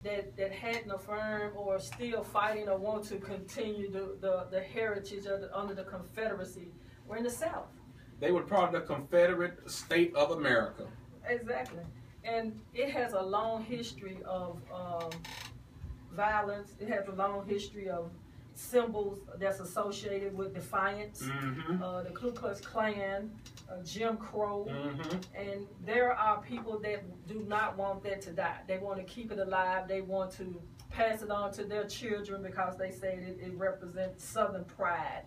that hadn't affirmed or still fighting or want to continue the heritage of under the Confederacy were in the South. They were part of the Confederate State of America. Exactly. And it has a long history of violence. It has a long history of symbols that's associated with defiance, the Ku Klux Klan, Jim Crow, and there are people that do not want that to die. They want to keep it alive. They want to pass it on to their children because they say it represents Southern pride,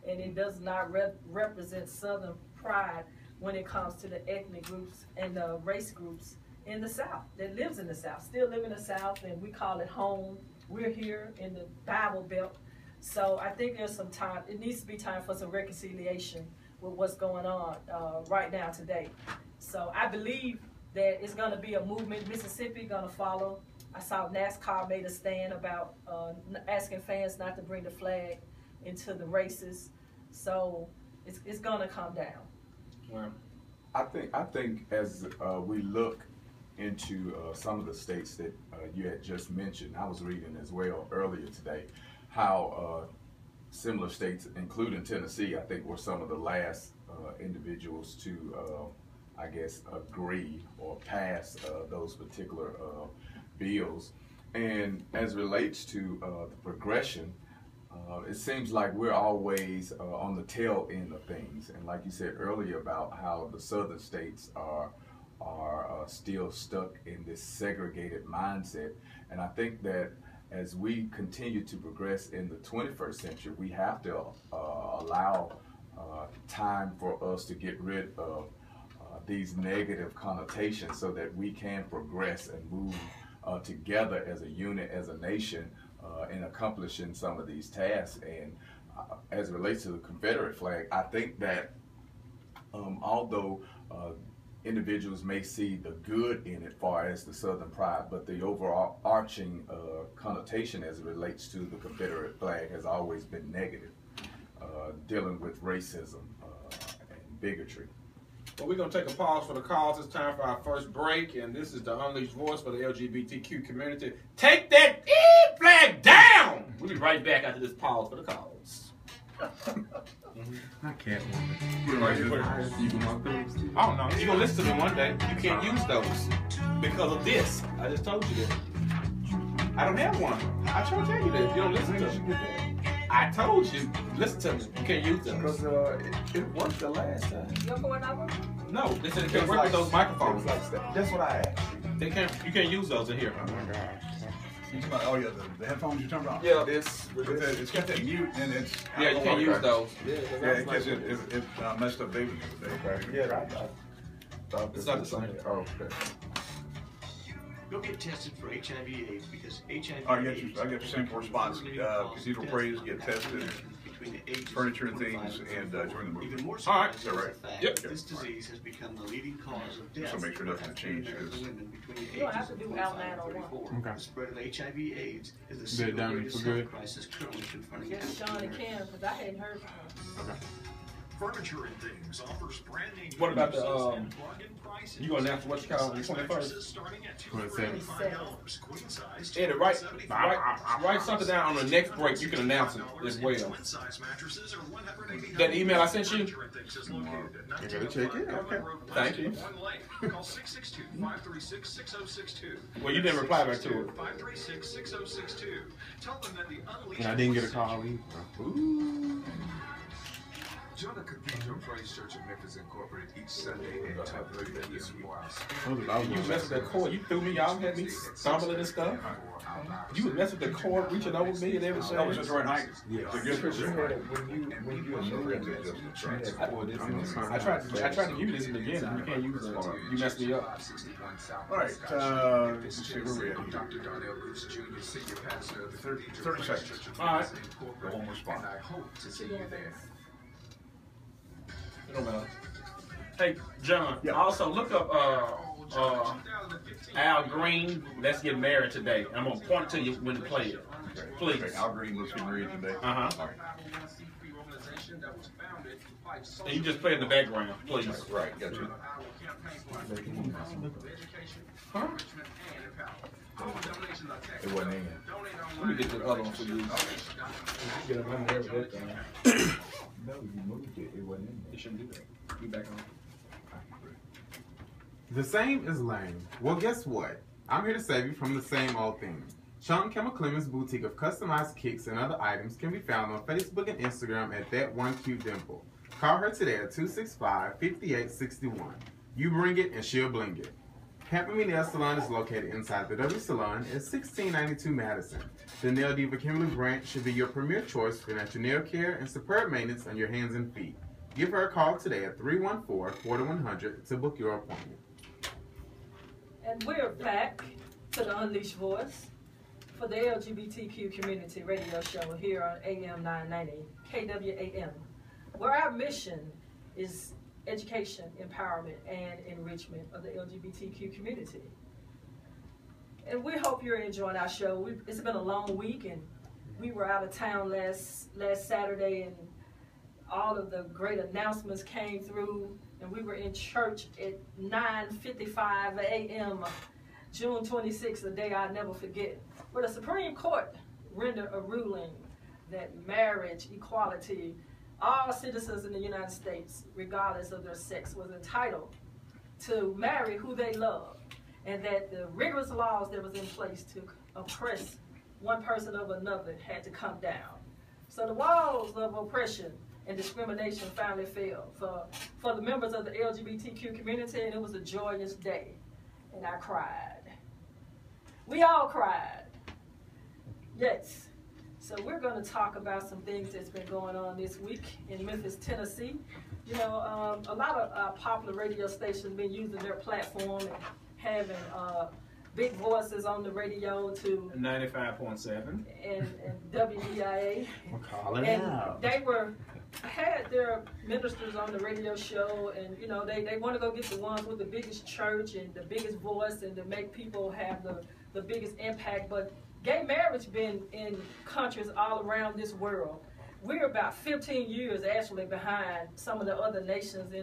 and it does not represent Southern pride when it comes to the ethnic groups and the race groups in the South that lives in the South, still live in the South, and we call it home. We're here in the Bible Belt. So I think there's some time, it needs to be time for some reconciliation with what's going on right now today. So I believe that it's gonna be a movement. Mississippi gonna follow. I saw NASCAR made a stand about asking fans not to bring the flag into the races. So it's gonna come down. Well, I think as we look into some of the states that you had just mentioned, I was reading as well earlier today, how similar states, including Tennessee, I think were some of the last individuals to, I guess, agree or pass those particular bills. And as it relates to the progression, it seems like we're always on the tail end of things. And like you said earlier about how the southern states are still stuck in this segregated mindset. And I think that as we continue to progress in the 21st century, we have to allow time for us to get rid of these negative connotations so that we can progress and move together as a unit, as a nation, in accomplishing some of these tasks. And as it relates to the Confederate flag, I think that although individuals may see the good in it far as the Southern pride, but the overarching connotation as it relates to the Confederate flag has always been negative, dealing with racism and bigotry. Well, we're going to take a pause for the calls. It's time for our first break, and this is the Unleashed Voice for the LGBTQ community. Take that flag down! We'll be right back after this pause for the calls. I can't. Oh no, you're gonna listen to me one day. You can't use those because of this. I just told you that. I don't have one. I told you that. You don't listen to me. I told you, listen to me. You can't use them. Because it worked the last time. Your phone number? No, they said it can't work with those microphones. That's what I asked. They can't. You can't use those in here. Oh my God. Oh yeah, the headphones you're talking about? Yeah. It's got that mute and it's... Yeah, you can't use those. Yeah, because it messed up David the other day. Yeah, I thought it's not the same. Oh, okay. Go get tested for HIV/AIDS because HIV/AIDS. I get the same response. Cathedral Praise get tested, furniture and things, and join the movement. Even more All right. is the fact Yep. this disease has become the leading cause of death. So make sure nothing changes. You don't have to do Al 901. Okay. The spread of HIV/AIDS is the Did it single done greatest for good? health crisis currently confronting Yes, Sean and Cam, because I hadn't heard from them. Okay. Furniture and Things offers brand name. What about the, and bargain prices. you gonna announce what you call the 21st? Starting at $27. Queen size. Eddie, write something down on the next break. You can announce it as well. Twin size mattresses are $189. That email I sent you? Furniture and Things is located at I gotta check it. Okay. Thank you. Call 662-536-6062. Well, you didn't reply back to it. 536-6062. Tell them that the Unleashed And I didn't get a Voice call either. Ooh. Join the Cathedral Praise Church of Memphis Incorporated each Sunday at 10:30 p.m. You messed with that cord. You threw me out, had me stumbling and stuff. You was messing with the cord, reaching over me and everything. That was just right height. Yeah. The good picture. I tried to use this in the beginning. You can't use it. You messed me up. All right. Let's see where we're at here. Dr. Darnell, Gooch Jr., Senior Pastor of the 30 seconds. All right. The one response. I hope to see you there. It don't matter. Hey, John, Yeah. also look up Al Green, Let's Get Married Today. I'm going to point to you when to play it. Please. Okay, Al Green, let's get married today. Uh-huh. All right. And you just play in the background, please. Right, got you. Huh? It wasn't in. Let me get the other one for you. Get up on there with that thing. No, you moved it. It wasn't in You shouldn't do that. Be back on. The same is lame. Well, guess what? I'm here to save you from the same old thing. Sean Kimmel Clemens' boutique of customized kicks and other items can be found on Facebook and Instagram at That One Cute Dimple. Call her today at 265-5861. You bring it and she'll bling it. Happy Me Nail Salon is located inside the W Salon at 1692 Madison. The Nail Diva Kimberly Branch should be your premier choice for natural nail care and superb maintenance on your hands and feet. Give her a call today at 314-4100 to book your appointment. And we're back to the Unleashed Voice for the LGBTQ community radio show here on AM 990 KWAM, where our mission is education, empowerment, and enrichment of the LGBTQ community. And we hope you're enjoying our show. It's been a long week, and we were out of town last Saturday, and all of the great announcements came through, and we were in church at 9:55 a.m. June 26th, a day I'll never forget, where the Supreme Court rendered a ruling that marriage equality, all citizens in the United States, regardless of their sex, was entitled to marry who they love, and that the rigorous laws that was in place to oppress one person over another had to come down. So the walls of oppression and discrimination finally fell for the members of the LGBTQ community, and it was a joyous day, and I cried. We all cried. Yes. So we're going to talk about some things that's been going on this week in Memphis, Tennessee. You know, a lot of popular radio stations have been using their platform and having big voices on the radio to 95.7 and WEIA. We're calling And out. they had their ministers on the radio show, and you know they want to go get the ones with the biggest church and the biggest voice and to make people have the biggest impact. But gay marriage been in countries all around this world. We're about 15 years actually behind some of the other nations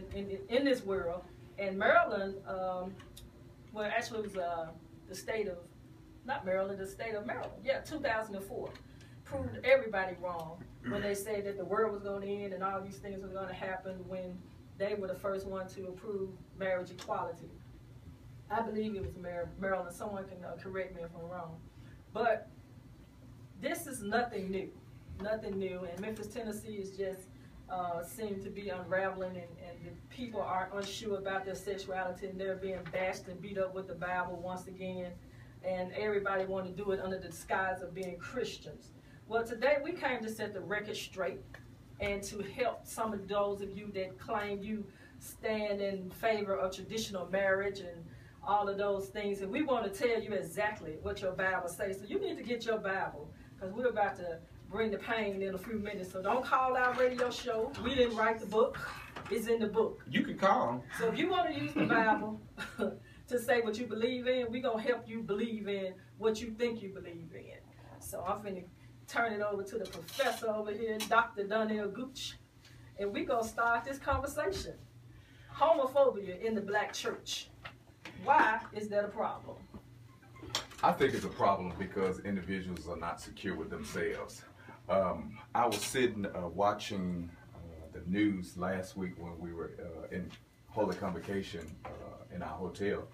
in this world. And Maryland, well actually it was the state of, not Maryland, the state of Maryland, yeah, 2004, proved everybody wrong when they said that the world was going to end and all these things were going to happen when they were the first one to approve marriage equality. I believe it was Maryland. Someone can correct me if I'm wrong. But this is nothing new, and Memphis, Tennessee is just seem to be unraveling, and the people are unsure about their sexuality, and they're being bashed and beat up with the Bible once again, and everybody want to do it under the disguise of being Christians. Well, today we came to set the record straight and to help some of those of you that claim you stand in favor of traditional marriage and all of those things, and we want to tell you exactly what your Bible says. So you need to get your Bible, because we're about to bring the pain in a few minutes. So don't call our radio show. We didn't write the book. It's in the book. You can call. So if you want to use the Bible to say what you believe in, we're going to help you believe in what you think you believe in. So I'm finna turn it over to the professor over here, Dr. Darnell Gooch, and we're going to start this conversation. Homophobia in the black church. Why is that a problem? I think it's a problem because individuals are not secure with themselves. I was sitting watching the news last week when we were in Holy Convocation in our hotel,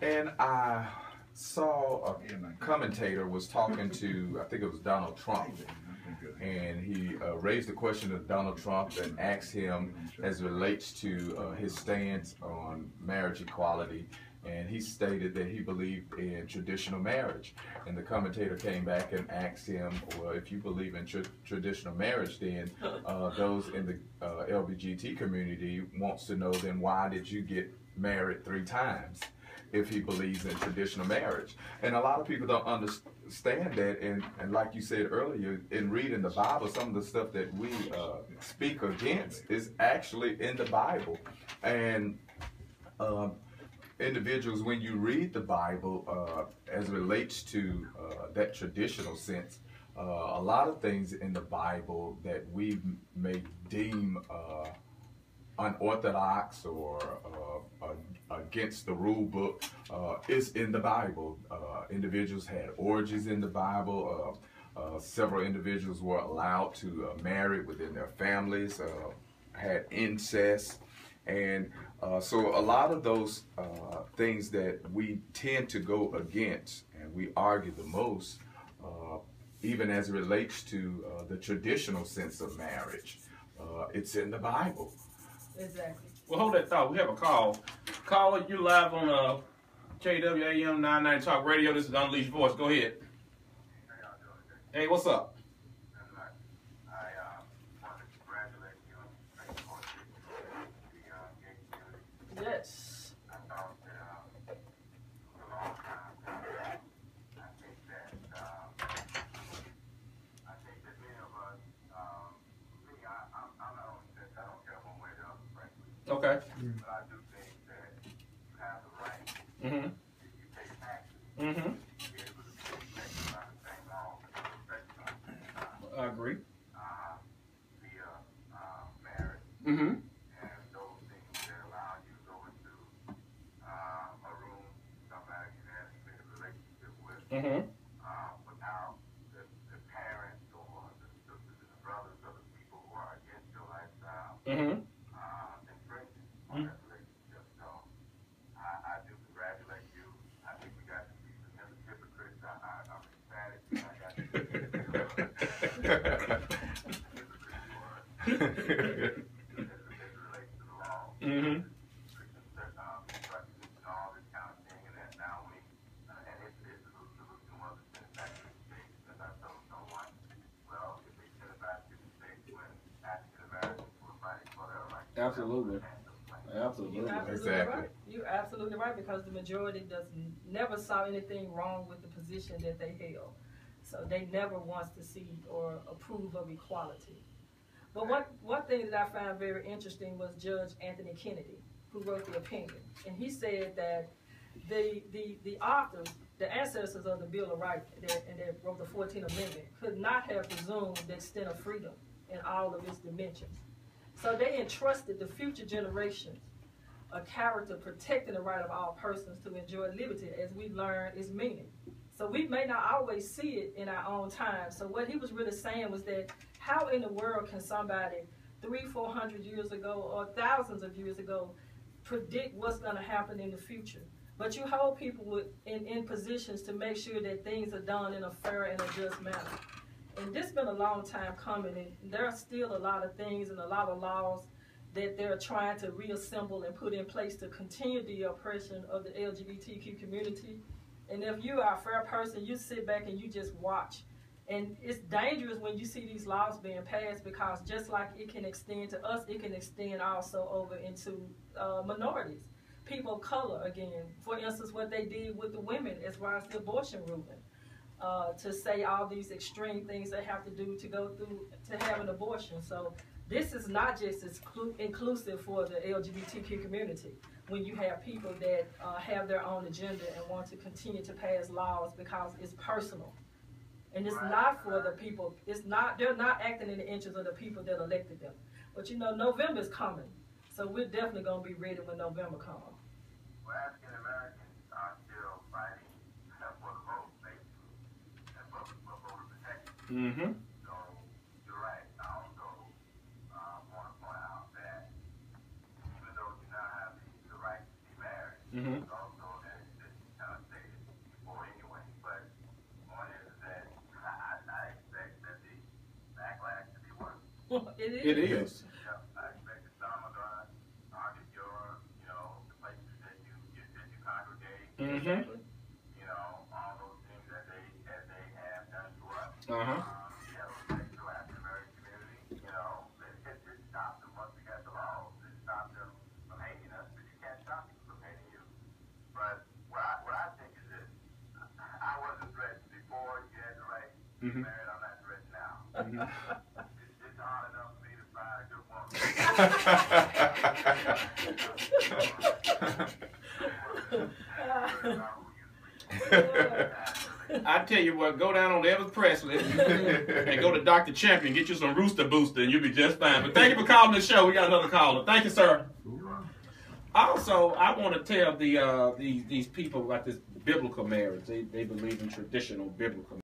and I saw a commentator was talking to, I think it was Donald Trump, and he raised the question of Donald Trump and asked him as it relates to his stance on marriage equality. And he stated that he believed in traditional marriage. And the commentator came back and asked him, well, if you believe in traditional marriage, then those in the LGBT community wants to know, then why did you get married 3 times if he believes in traditional marriage? And a lot of people don't understand that. And like you said earlier, in reading the Bible, some of the stuff that we speak against is actually in the Bible. And individuals, when you read the Bible as it relates to that traditional sense, a lot of things in the Bible that we may deem unorthodox or against the rule book. It's in the Bible. Individuals had orgies in the Bible. Several individuals were allowed to marry within their families, had incest. And so a lot of those things that we tend to go against and we argue the most, even as it relates to the traditional sense of marriage, it's in the Bible. Exactly. Well, hold that thought. We have a call. Caller, you live on KWAM 990 Talk Radio. This is Unleashed Voice. Go ahead. Hey, what's up? Yes. Okay. But I do think that you have the right, Mm-hmm. if you take action, Mm-hmm. to be able to be respected by the same laws and respected by the same time. I agree. Via marriage Mm-hmm. and those things that allow you to go into a room, somebody you have a relationship with, Mm-hmm. without the parents or the sisters and the brothers of the people who are against your lifestyle. Mm-hmm. On that relationship. So I do congratulate you. I think we got to be some hypocrites. I'm ecstatic. I got to be as it relates to the law. Mm-hmm. Instructions and all this kind of thing. And that now we, and it's a little too much to send it back to the States because I told someone, well, if they send it back to the States when African Americans were fighting for their rights. Absolutely. Absolutely. Exactly. Right. You're absolutely right, because the majority never saw anything wrong with the position that they held. So they never wants to see or approve of equality. But one thing that I found very interesting was Judge Anthony Kennedy, who wrote the opinion. And he said that the authors, the ancestors of the Bill of Rights, and that wrote the 14th Amendment, could not have presumed the extent of freedom in all of its dimensions. So they entrusted the future generations a character protecting the right of all persons to enjoy liberty, as we learn its meaning. So we may not always see it in our own time. So what he was really saying was that how in the world can somebody 300-400 years ago or thousands of years ago predict what's going to happen in the future? But you hold people in positions to make sure that things are done in a fair and a just manner. And this has been a long time coming, and there are still a lot of things and a lot of laws that they're trying to reassemble and put in place to continue the oppression of the LGBTQ community. And if you are a fair person, you sit back and you just watch. And it's dangerous when you see these laws being passed, because just like it can extend to us, it can extend also over into minorities. People of color, again, for instance, what they did with the women as far as the abortion ruling. To say all these extreme things they have to do to go through to have an abortion. So this is not just inclusive for the LGBTQ community. When you have people that have their own agenda and want to continue to pass laws because it's personal. And it's not for the people, they're not acting in the interest of the people that elected them. But you know, November is coming. So we're definitely going to be ready when November comes. Well, African Americans are still fighting for the vote, basically, and for voter protection. Mm-hmm. So you're right. I also want to point out that even though you now have the right to be married, Mm-hmm. it's also that it's kind of stated before anyway. But one is that I expect that the backlash to be worse. It is. It is. Yeah, I expect that some are going to target your, the places that you congregate. Mm-hmm. You know, all those things that they have done to us. Uh-huh. Respect to the African American community. It stopped them once we got the laws. It stopped them from hating us, but you can't stop people from hating you. But what I think is this: I wasn't threatened before you had the right to be married. I'm not threatened now. It's hard enough for me to find a good woman. I tell you what, go down on Elvis Presley and go to Dr. Champion, get you some Rooster Booster, and you'll be just fine. But thank you for calling the show. We got another caller. Thank you, sir. Also, I want to tell these people about this biblical marriage. They believe in traditional biblical marriage.